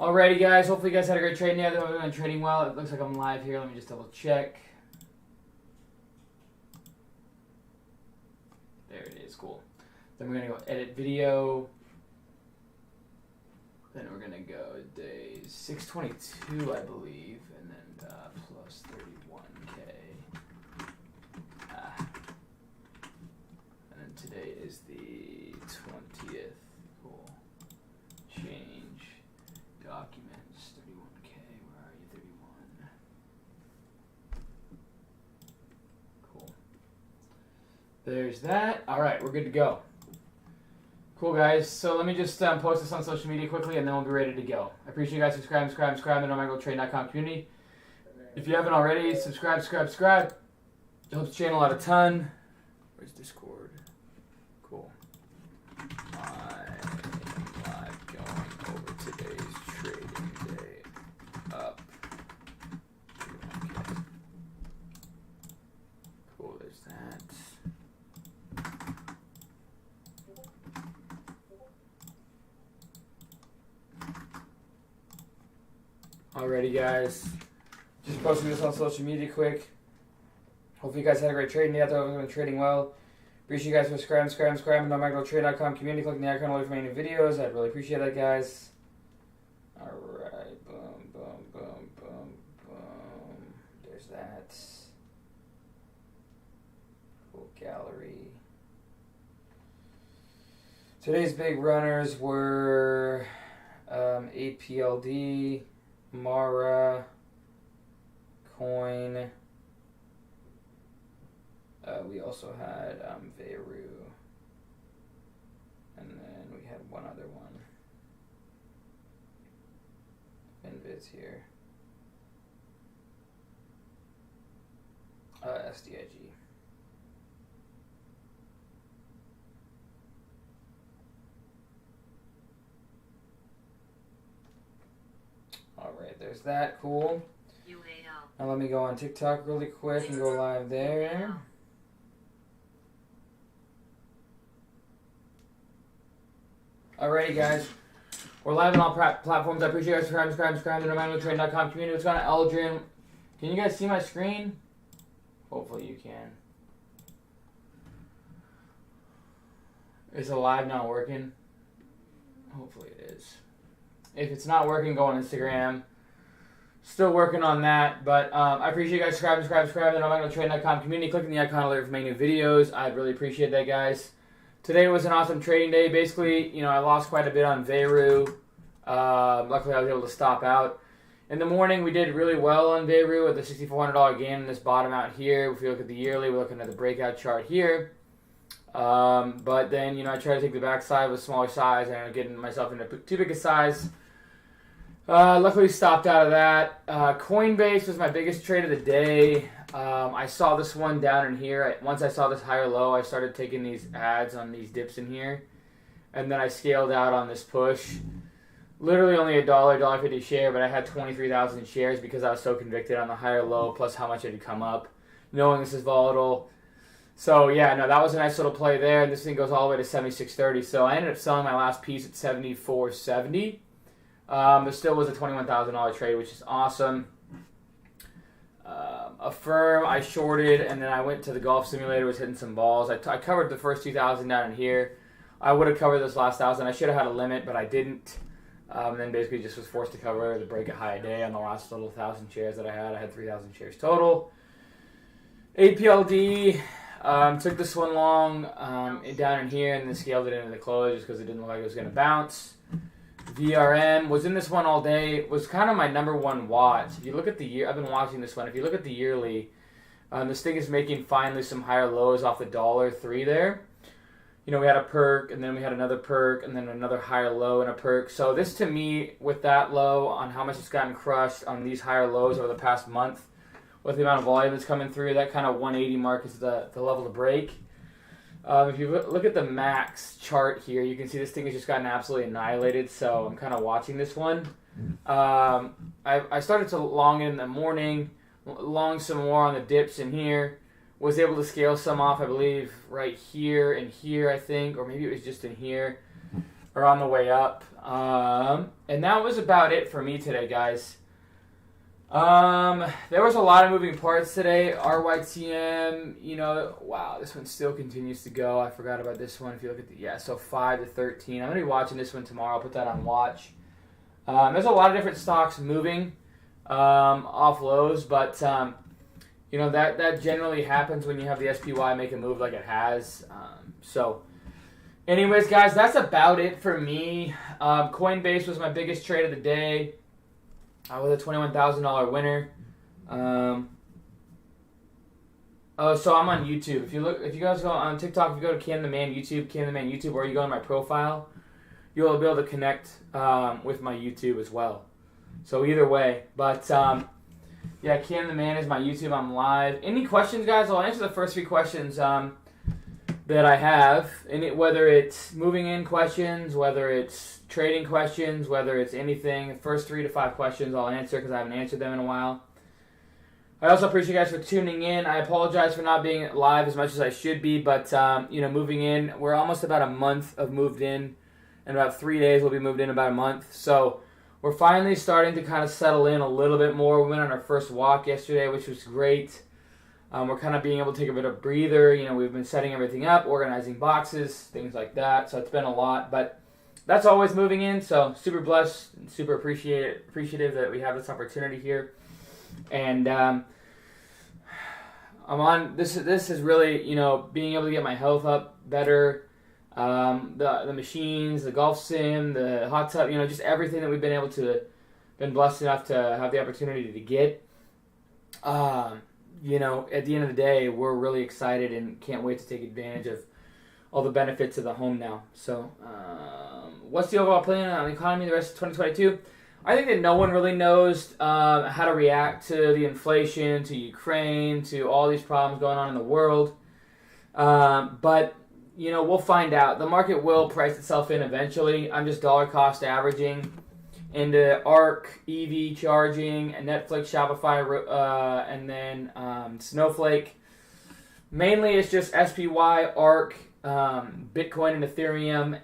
Alrighty, guys. Hopefully, you guys had a great trade. Yeah, they're doing trading well. It looks like I'm live here. Let me just double check. There it is. Cool. Then we're gonna go edit video. Then we're gonna go day 622, I believe, and then plus 31K. And then today is the 20th. Cool. Change documents 31K. Where are you? 31. Cool. There's that. All right, we're good to go. Cool, guys. So let me just post this on social media quickly, and then we'll be ready to go. I appreciate you guys subscribing to the NoMicroTrade.com community. If you haven't already, subscribe. It helps the channel out a ton. Where's Discord? Cool. Live going over today's trading day. Up. Okay. Cool, there's that. Alrighty, guys. Just posting this on social media quick. Hopefully you guys had a great trading day out there. Everyone's been trading well. Appreciate you guys for subscribing to the NoMicroTrade.com community. Clicking the icon alert for any new videos. I'd really appreciate that, guys. Alright. Boom, boom, boom, boom, boom. There's that. Cool gallery. Today's big runners were APLD, Mara, Coin. We also had Veru, and then we had one other one. Invid's here. SDIG. Alright, there's that. Cool. Now let me go on TikTok really quick and go live there. Alrighty, guys. We're live on all platforms. I appreciate you guys subscribing to the NoMicroTrade.com community. What's going on, Eldrin? Can you guys see my screen? Hopefully you can. Is the live not working? Hopefully it is. If it's not working, go on Instagram. Still working on that, but I appreciate you guys subscribing to the NoMicroTrade.com community. Clicking the icon alert for my new videos. I'd really appreciate that, guys. Today was an awesome trading day. Basically, I lost quite a bit on Veru. Luckily, I was able to stop out. In the morning, we did really well on Veru with the $6,400 gain in this bottom out here. If you look at the yearly, we're looking at the breakout chart here. But then, I tried to take the backside with a smaller size, and I'm getting myself into too big a size. Luckily, stopped out of that. Coinbase was my biggest trade of the day. I saw this one down in here. Once I saw this higher low, I started taking these ads on these dips in here. And then I scaled out on this push. Literally only $1.50 a share, but I had 23,000 shares because I was so convicted on the higher low, plus how much it had come up, knowing this is volatile. So, yeah, no, that was a nice little play there. And this thing goes all the way to 76.30. So I ended up selling my last piece at 74.70. But still was a $21,000 trade, which is awesome. Affirm, I shorted, and then I went to the golf simulator, was hitting some balls. I covered the first 2,000 down in here. I would have covered this last 1,000. I should have had a limit, but I didn't. And then basically just was forced to cover the break a high a day on the last little 1,000 shares that I had. I had 3,000 shares total. APLD, took this one long down in here and then scaled it into the close just because it didn't look like it was going to bounce. VRM was in this one all day. Was kind of my number one watch. If you look at the year, I've been watching this one. If you look at the yearly, this thing is making finally some higher lows off the $1.03 there. We had a perk, and then we had another perk, and then another higher low and a perk. So this, to me, with that low on how much it's gotten crushed on these higher lows over the past month, with the amount of volume that's coming through, that kind of 180 mark is the level to break. If you look at the max chart here, you can see this thing has just gotten absolutely annihilated, so I'm kind of watching this one. I started to long in the morning, long some more on the dips in here, was able to scale some off, I believe, right here and here, I think, or maybe it was just in here, or on the way up. And that was about it for me today, guys. There was a lot of moving parts today. RYTM, wow, this one still continues to go. I forgot about this one. If you look at so 5 to 13. I'm going to be watching this one tomorrow. I'll put that on watch. There's a lot of different stocks moving off lows, but that generally happens when you have the SPY make a move like it has. Anyways, guys, that's about it for me. Coinbase was my biggest trade of the day. I was a $21,000 winner. So I'm on YouTube. If you guys go on TikTok, if you go to Cam the Man YouTube, or you go on my profile, you'll be able to connect with my YouTube as well. So either way, but Cam the Man is my YouTube. I'm live. Any questions, guys? I'll answer the first 3 questions that I have, whether it's moving in questions, whether it's trading questions, whether it's anything. The first 3 to 5 questions I'll answer because I haven't answered them in a while. I also appreciate you guys for tuning in. I apologize for not being live as much as I should be, but moving in, we're almost about a month of moved in. In about 3 days, we'll be moved in about a month. So we're finally starting to kind of settle in a little bit more. We went on our first walk yesterday, which was great. We're kind of being able to take a bit of breather. We've been setting everything up, organizing boxes, things like that. So it's been a lot, but that's always moving in. So super blessed and super appreciative that we have this opportunity here. And I'm on this. This is really being able to get my health up better. The machines, the golf sim, the hot tub. Just everything that we've been blessed enough to have the opportunity to get. At the end of the day, we're really excited and can't wait to take advantage of all the benefits of the home now. So, what's the overall plan on the economy the rest of 2022? I think that no one really knows how to react to the inflation, to Ukraine, to all these problems going on in the world. But, we'll find out. The market will price itself in eventually. I'm just dollar cost averaging into ARC, EV charging, and Netflix, Shopify, and then Snowflake. Mainly it's just SPY, ARC, Bitcoin and Ethereum,